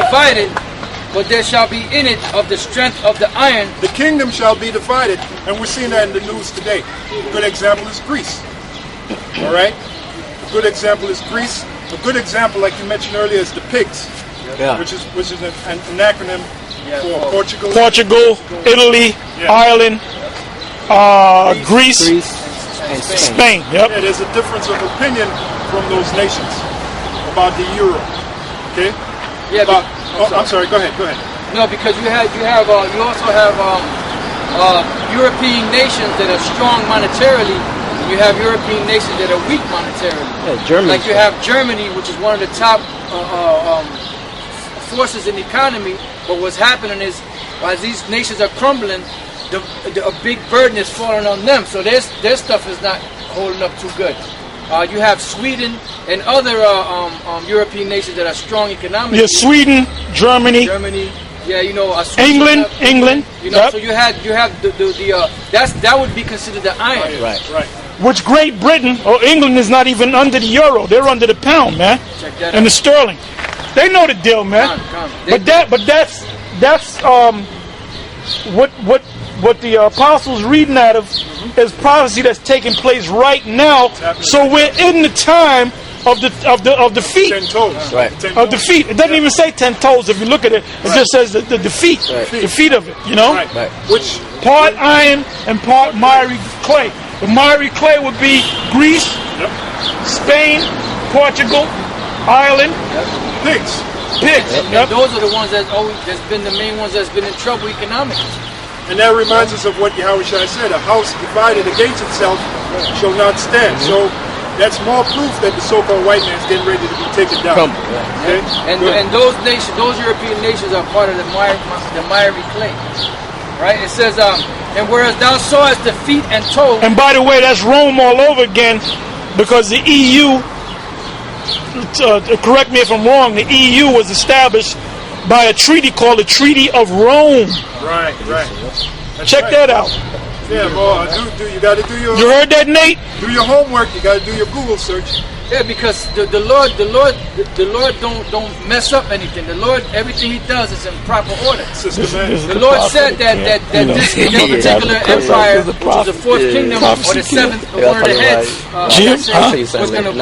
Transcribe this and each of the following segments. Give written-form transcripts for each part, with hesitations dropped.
divided, but there shall be in it of the strength of the iron. The kingdom shall be divided, and we're seeing that in the news today. A good example is Greece. All right? A good example is Greece. A good example, like you mentioned earlier, is the pigs, which is an acronym for Portugal, Italy, Ireland, Greece, and Spain. Yep. Yeah, there's a difference of opinion from those nations about the euro. Okay? Yeah. I'm sorry. Go ahead. No, because you also have European nations that are strong monetarily. You have European nations that are weak monetarily. Yeah, Germany. Like you have Germany, which is one of the top forces in the economy. But what's happening is, as these nations are crumbling, a big burden is falling on them. So their stuff is not holding up too good. You have Sweden and other European nations that are strong economically. Yeah, Sweden, Germany. Yeah, you know, England. You know, so you have that would be considered the iron. Right. Which Great Britain or England is not even under the euro; they're under the pound, man, Check that and out. the sterling. They know the deal, man. Come. But that's what the apostles reading out of is prophecy that's taking place right now. So we're in the time of the feet. 10 toes. Right. Of the feet. It doesn't even say 10 toes. If you look at it, it just says the feet. Right. The feet of it. You know. Right. Which Part iron and part miry clay. The miry clay would be Greece, Spain, Portugal, Ireland, pigs. And those are the ones that's been the main ones that's been in trouble economically. And that reminds us of what Yahushua said: a house divided against itself shall not stand. So that's more proof that the so-called white man is getting ready to be taken down. Okay? And those nations, those European nations, are part of the miry clay. Right? It says, and whereas thou sawest the feet and toes. And by the way, that's Rome all over again, because the EU, correct me if I'm wrong, the EU was established by a treaty called the Treaty of Rome. Right. Check that out. Yeah, boy, you got to do your. You heard that, Nate? Do your homework. You got to do your Google search. Yeah, because the Lord don't mess up anything. The Lord, everything He does is in proper order. The Lord said that this particular empire, which is the fourth kingdom or the seventh, one of the heads, was going to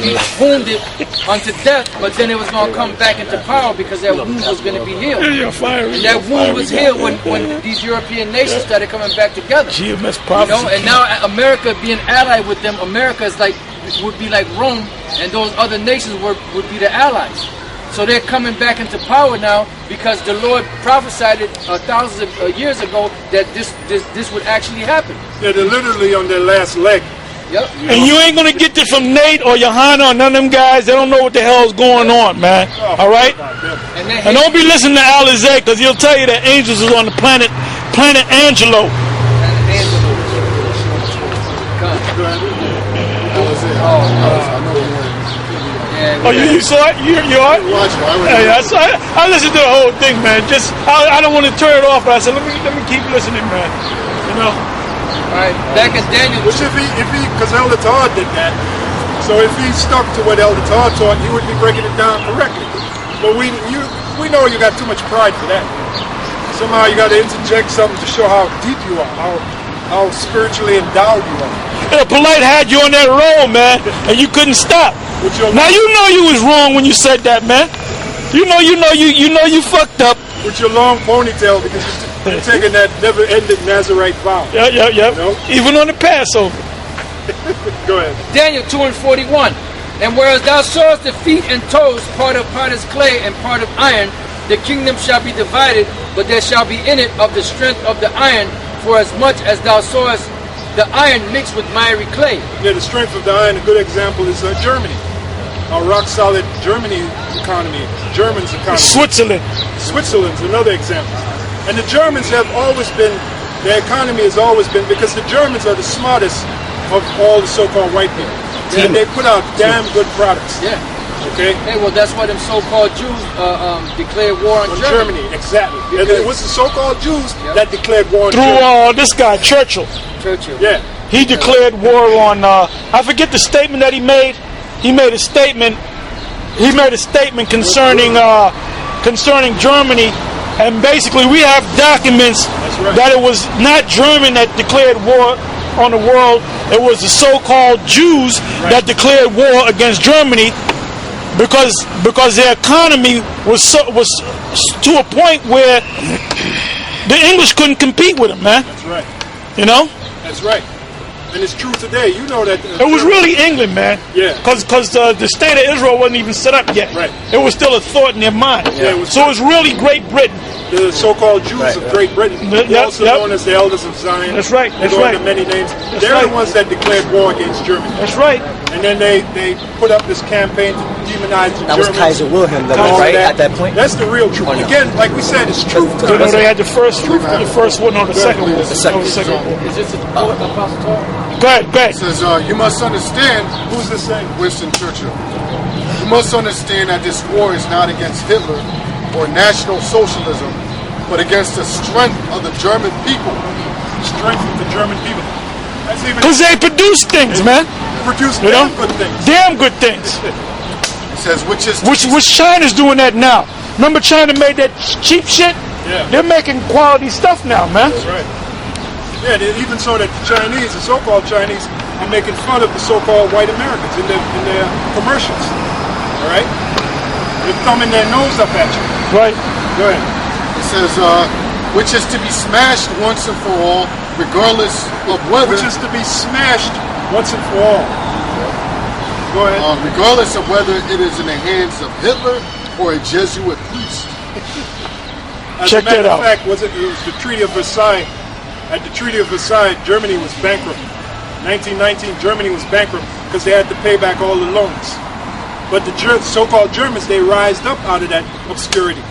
be wounded unto death, but then it was going to come back into power because that wound was going to be healed. And that wound was healed when these European nations started coming back together. You know, and now America being allied with them, America is would be like Rome, and those other nations would be the allies. So they're coming back into power now because the Lord prophesied it thousands of years ago that this would actually happen. Yeah, they're literally on their last leg. Yep. And you ain't gonna get this from Nate or Johanna or none of them guys. They don't know what the hell's going on, man. All right. And don't be listening to Alizé, because he'll tell you that angels is on the planet Angelo. Oh, you saw it? You are? I listened to the whole thing, man. Just I don't want to turn it off, but I said let me keep listening, man. You know. All right, back at Daniel. Which if he, because Elder Todd did that, so if he stuck to what Elder Todd taught, he would be breaking it down correctly. But we know you got too much pride for that. Somehow you got to interject something to show how deep you are, how spiritually endowed you are. Yeah, Polite had you on that roll, man, and you couldn't stop. Now you know you was wrong when you said that, man. You know you fucked up. With your long ponytail because you're taking that never-ending Nazarite vow. Yeah. You know? Even on the Passover. Go ahead. Daniel 2:41. And whereas thou sawest the feet and toes, part of potter's clay and part of iron, the kingdom shall be divided, but there shall be in it of the strength of the iron, for as much as thou sawest the iron mixed with miry clay. Yeah, the strength of the iron, a good example is Germany. Our rock-solid Germany's economy. Switzerland's another example. And the Germans have always been, their economy has always been, because the Germans are the smartest of all the so-called white people. And they put out damn good products. Yeah. Okay? Hey, well, that's why them so-called Jews declared war on Germany. Exactly. And it was the so-called Jews that declared war on Germany. Through this guy, Churchill. Yeah. He declared war on, I forget the statement that he made. He made a statement concerning concerning Germany, and basically we have documents that it was not German that declared war on the world. It was the so-called Jews that declared war against Germany because their economy was to a point where the English couldn't compete with them, man. That's right. You know? That's right. And it's true today. You know that. It was really England, man. Yeah. Because the state of Israel wasn't even set up yet. Right. It was still a thought in their mind. Yeah, So it was really Great Britain. The so-called Jews of Great Britain, also known as the Elders of Zion. That's right. That's right. right. Many names. That's They're right. the ones that declared war against Germany. That's right. And then they put up this campaign to demonize the That was Germans. Kaiser Wilhelm, that All was right that. at that point. That's the real truth. Again, like we said, it's truth. You know, they had the first one or the second one. The second one. Is this a Apostle Paul? Go ahead. It says, you must understand, Who's this saying? Winston Churchill, you must understand that this war is not against Hitler or National Socialism, but against the strength of the German people. Strength of the German people. That's even Because they produce things, man. produce You know? damn good things. Damn good things. It says, which China's doing that now. Remember China made that cheap shit? Yeah. They're making quality stuff now, man. That's right. Yeah, they even so that the Chinese, the so-called Chinese, are making fun of the so-called white Americans in their commercials. All right? They're thumbing their nose up at you. Right. Go ahead. It says, which is to be smashed once and for all, regardless of whether, Which is to be smashed once and for all. Go ahead. regardless of whether it is in the hands of Hitler or a Jesuit priest. As Check a matter that of out. fact, it was the Treaty of Versailles. At the Treaty of Versailles, Germany was bankrupt. 1919, Germany was bankrupt because they had to pay back all the loans. But the so-called Germans, they rised up out of that obscurity.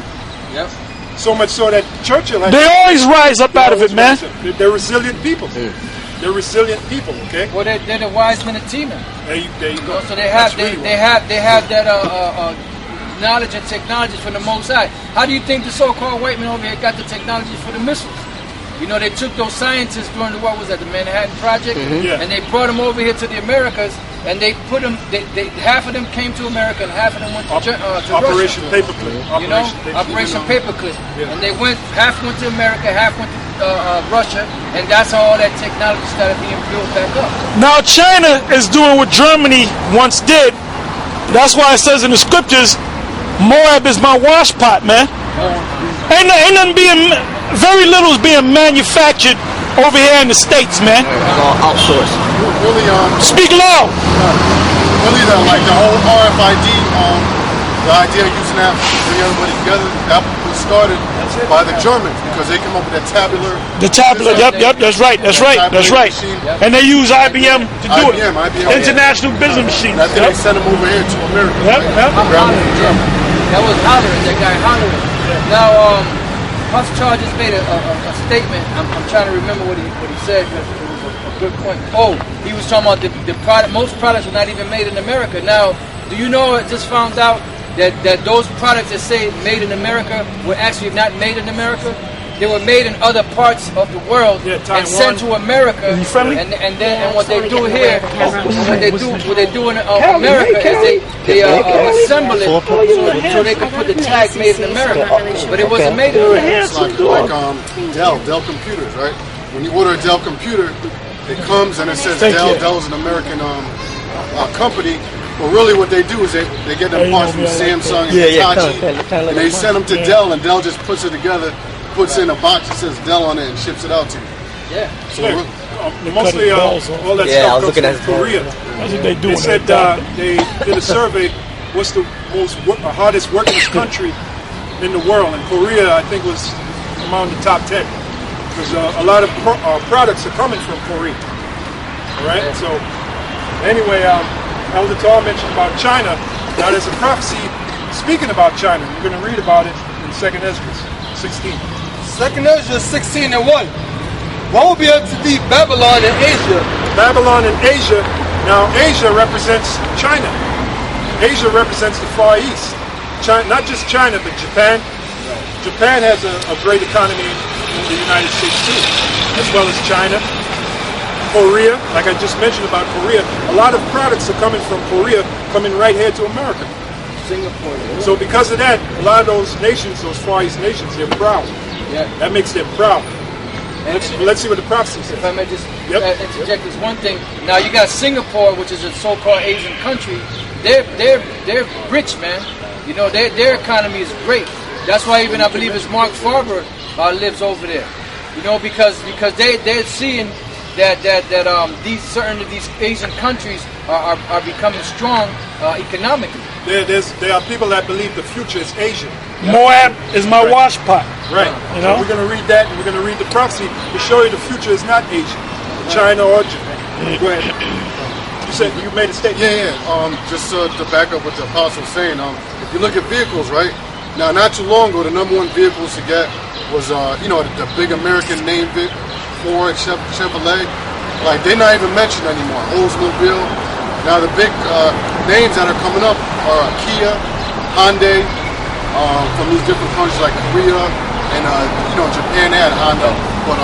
Yep. So much so that Churchill had... They always rise up out of it, man. They're resilient people. They're resilient people, okay? Well, they're the wise men of Tima. There you go. So they have That's really they have that knowledge and technology from the Most High. How do you think the so-called white men over here got the technology for the missiles? You know, they took those scientists during the, what was that, the Manhattan Project, Yeah. and they brought them over here to the Americas, and they put them. Half of them came to America, and half of them went to Operation Russia. Paperclip. You know, Operation Paperclip. Yeah. And they half went to America, half went to Russia, and that's how all that technology started being built back up. Now China is doing what Germany once did. That's why it says in the scriptures, Moab is my wash pot, man. Ain't nothing being, very little is being manufactured over here in the States, man. It's all outsourced. Really, Speak loud. really, like the whole RFID, the idea of using that to bring everybody together, that was started by the Germans because they came up with that tabular. The tablet, yep, that's right. And they use IBM to do it. IBM. International Business Machines. And I think they sent them over here to America. Yep, yep. That was hollering, that guy hollering. Now, Pastor Charles just made a statement. I'm trying to remember what he said because it was a good point. Oh, he was talking about the product. Most products were not even made in America. Now, do you know? I just found out that those products that say made in America were actually not made in America. They were made in other parts of the world and sent to America. And what they do here, what they do in America is they assemble it so they can put the tag made in America. But it wasn't made in America. It's like Dell computers, right? When you order a Dell computer, it comes and it says Dell's an American company. But really what they do is they get them parts from Samsung and Hitachi, and they send them to Dell, and Dell just puts it together, puts it in a box that says Dell on it, and ships it out to you. Yeah. So Mostly all that stuff comes from Korea. That's what they do. They said they did a survey. What's the hardest working country in the world? And Korea, I think, was among the top 10 because a lot of products are coming from Korea. All right. So anyway, Elder Tal mentioned about China. Now there's a prophecy speaking about China. We're going to read about it in 2nd Ezra 16. 2nd Ezra 16 and 1. What will be able to be Babylon and Asia? Babylon and Asia. Now Asia represents China. Asia represents the Far East. China, not just China, but Japan. Japan has a great economy in the United States too, as well as China. Korea, like I just mentioned about Korea, a lot of products are coming from Korea, coming right here to America. Singapore. Yeah. So because of that, a lot of those nations, those Far East nations, they're proud. Yeah. That makes them proud. Let's see what the prophecy says. If I may just interject this one thing. Now you got Singapore, which is a so-called Asian country. They're rich, man. You know, their economy is great. That's why even I believe it's Mark Farber lives over there. You know, because they're seeing that these certain of these Asian countries are becoming strong economically. There are people that believe the future is Asia. Moab is my wash pot. Right. You know? So we're going to read that, and we're going to read the prophecy to show you the future is not Asia, China or Japan. Go ahead. You said you made a statement. Yeah. Just to back up what the apostle was saying, if you look at vehicles, right? Now, not too long ago, the number one vehicles to get was, the big American name Ford, Chevrolet. Like, they're not even mentioned anymore. Oldsmobile. Now, the big names that are coming up are Kia, Hyundai, from these different countries like Korea and Japan. They had Honda, but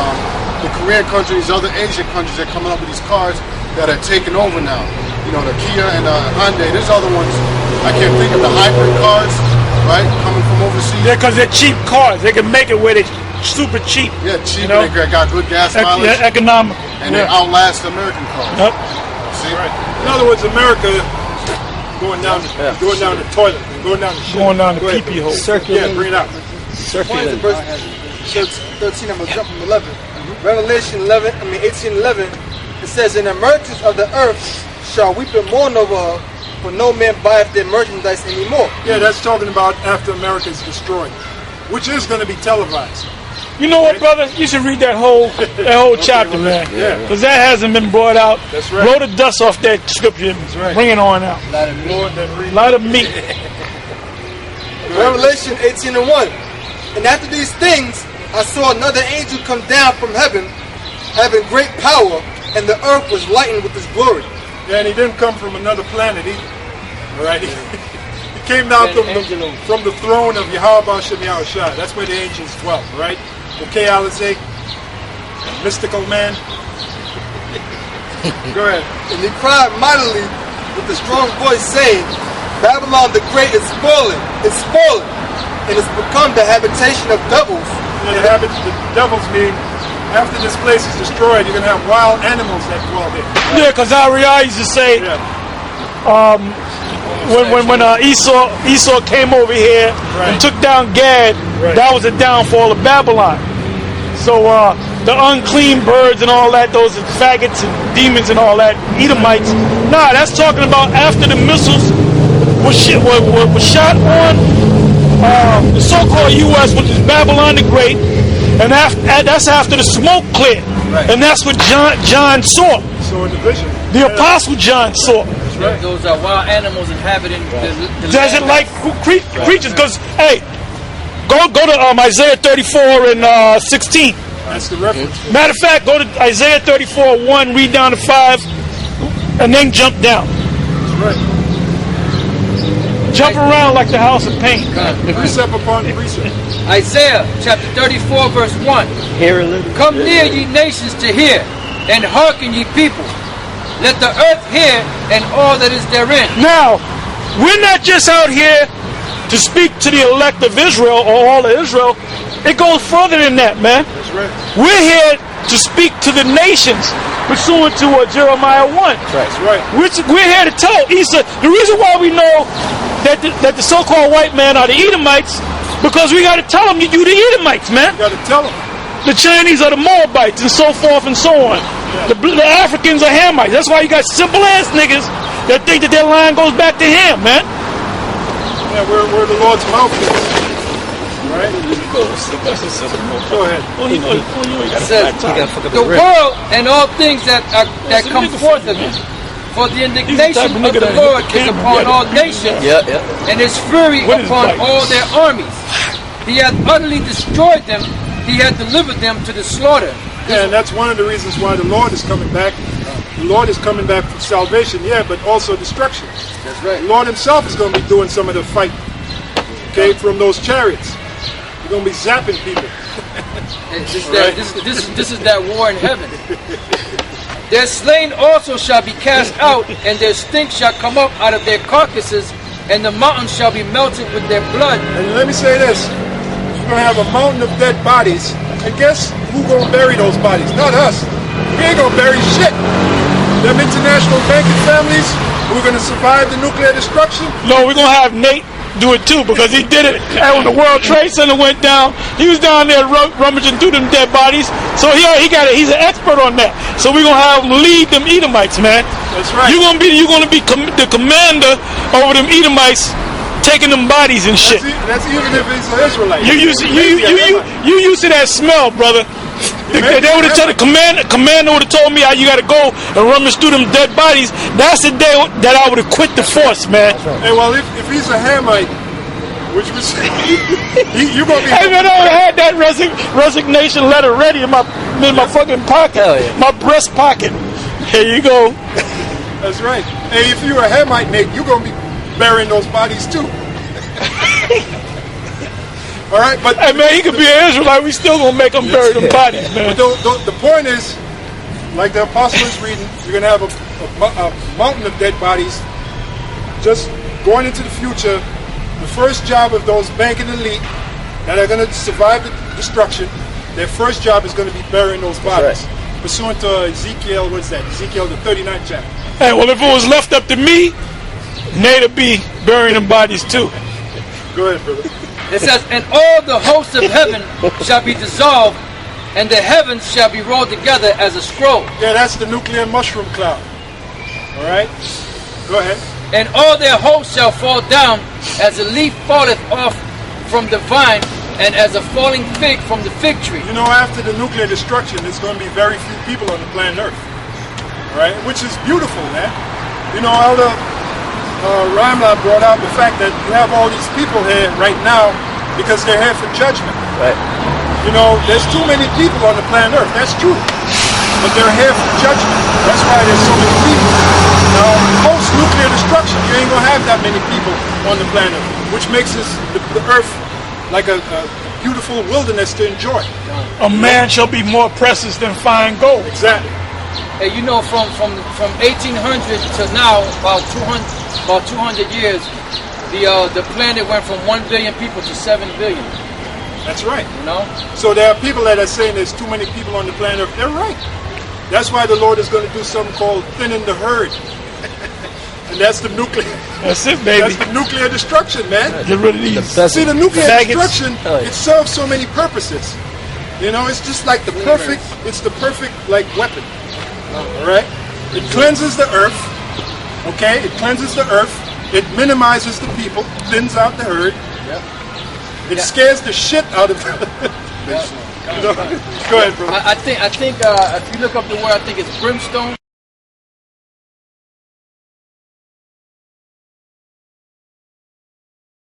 the Korean countries, other Asian countries, they're coming up with these cars that are taking over now. You know, the Kia and Hyundai. There's other ones I can't think of, the hybrid cars, right, coming from overseas. Yeah, because they're cheap cars. They can make it where they're super cheap. Yeah, cheap. You know? They got good gas mileage. Yeah, economical. And they outlast the American cars. Yep. See? Right. In other words, America going down the toilet, going down the shit. Going down the Go ahead. pee-pee hole. Yeah, bring it out. Circulating. Verse 13, I'm going to jump from 11. Revelation 18:11, it says, "And the merchants of the earth shall weep and mourn over her, for no man buyeth their merchandise anymore." Yeah, that's talking about after America is destroyed, which is going to be televised. You know what, brother? You should read that whole chapter, man. Yeah. Because that hasn't been brought out. That's right. Blow the dust off that scripture. That's right. Bring it on out. A lot of meat. Revelation 18:1. "And after these things, I saw another angel come down from heaven, having great power, and the earth was lightened with his glory." Yeah, and he didn't come from another planet either. All right, he came down from the throne of Yahweh Shem Yahushua. That's where the angels dwelt. Right? Okay, Alizé, mystical man. Go ahead. "And he cried mightily with a strong voice, saying, Babylon the Great is spoiling, and it's become the habitation of devils." You know, the devils mean after this place is destroyed, you're going to have wild animals that dwell there. Yeah, because Ariel used to say, when Esau came over here and took down Gad, that was the downfall of Babylon. So the unclean birds and all that, those faggots and demons and all that, Edomites. Nah, that's talking about after the missiles was shot on the so-called U.S., which is Babylon the Great, and that's after the smoke cleared, and that's what John saw. So in the vision, the Apostle John saw. Right. Those are wild animals inhabiting the desert-like creatures. Because go to Isaiah 34 and 16. That's the reference. Matter of fact, go to Isaiah 34 1, read down to 5, and then jump down. That's right. Jump around like the house of pain. Precept upon precept. Isaiah chapter 34 verse 1. "Come near, ye nations, to hear, and hearken, ye people. Let the earth hear, and all that is therein." Now, we're not just out here to speak to the elect of Israel or all of Israel. It goes further than that, man. That's right. We're here to speak to the nations, pursuant to Jeremiah 1. That's right. We're here to tell Esau. The reason why we know that the so-called white man are the Edomites, because we got to tell them you the Edomites, man. You got to tell them. The Chinese are the Moabites, and so forth and so on. The Africans are Hamites. That's why you got simple-ass niggas that think that their line goes back to Ham, man. Yeah, we're the Lord's mouthpiece. Right? Go ahead. It says, "The world and all things that come forth of it. For the indignation of the Lord is upon all nations, and his fury upon all their armies. He hath utterly destroyed them. He hath delivered them to the slaughter." Yeah, and that's one of the reasons why the Lord is coming back. The Lord is coming back for salvation, but also destruction. That's right. The Lord himself is going to be doing some of the fighting. Okay, from those chariots. He's going to be zapping people. This is that war in heaven. "Their slain also shall be cast out, and their stink shall come up out of their carcasses, and the mountains shall be melted with their blood. And let me say this. You're going to have a mountain of dead bodies. And guess who's going to bury those bodies? Not us. We ain't going to bury shit. Them international banking families who are going to survive the nuclear destruction. No, we're going to have Nate do it too, because he did it. And when the World Trade Center went down, he was down there rummaging through them dead bodies. So he's an expert on that. So we're going to have him lead them Edomites, man. That's right. You're going to be the commander over them Edomites, taking them bodies and shit. That's even if he's an Israelite. You used to that smell, brother. They would have told the commander would have told me how you got to go and rummage through them dead bodies. That's the day that I would have quit the force, man. Hey, well, if he's a Hamite, which was you're gonna be. Hey man, I had that resignation letter ready in my fucking pocket, my breast pocket. Here you go. That's right. Hey, if you're a Hamite, Nate, you're gonna be burying those bodies too. All right, but hey man, he could be an Israelite. We still gonna make him bury them bodies, man. But the point is, like the apostle is reading, you're gonna have a mountain of dead bodies. Just going into the future, the first job of those banking elite that are gonna survive the destruction, their first job is gonna be burying those bodies. Right. Pursuant to Ezekiel, what's that? Ezekiel the 39th chapter. Hey, well, if it was left up to me, Nate'd be burying them bodies too. Go ahead, brother. It says, and all the hosts of heaven shall be dissolved, and the heavens shall be rolled together as a scroll. Yeah, that's the nuclear mushroom cloud. All right? Go ahead. And all their hosts shall fall down, as a leaf falleth off from the vine, and as a falling fig from the fig tree. You know, after the nuclear destruction, there's going to be very few people on the planet Earth. All right? Which is beautiful, man. You know, Elder Ramla brought out the fact that you have all these people here right now because they're here for judgment. Right. You know, there's too many people on the planet Earth. That's true. But they're here for judgment. That's why there's so many people. Now, post-nuclear destruction, you ain't going to have that many people on the planet, which makes the Earth like a beautiful wilderness to enjoy. A man shall be more precious than fine gold. Exactly. And you know, from 1800 to now, about 200 years, the planet went from 1 billion people to 7 billion. That's right. You know? So there are people that are saying there's too many people on the planet Earth. They're right. That's why the Lord is going to do something called thinning the herd. And that's the nuclear. That's it, baby. That's the nuclear destruction, man. Get rid of these. See, the nuclear faggots. destruction, it serves so many purposes. You know, it's just like the perfect like weapon. All right? It cleanses the earth. Okay? It cleanses the earth. It minimizes the people, thins out the herd. It scares the shit out of them. Go ahead, bro. I think if you look up the word, I think it's brimstone.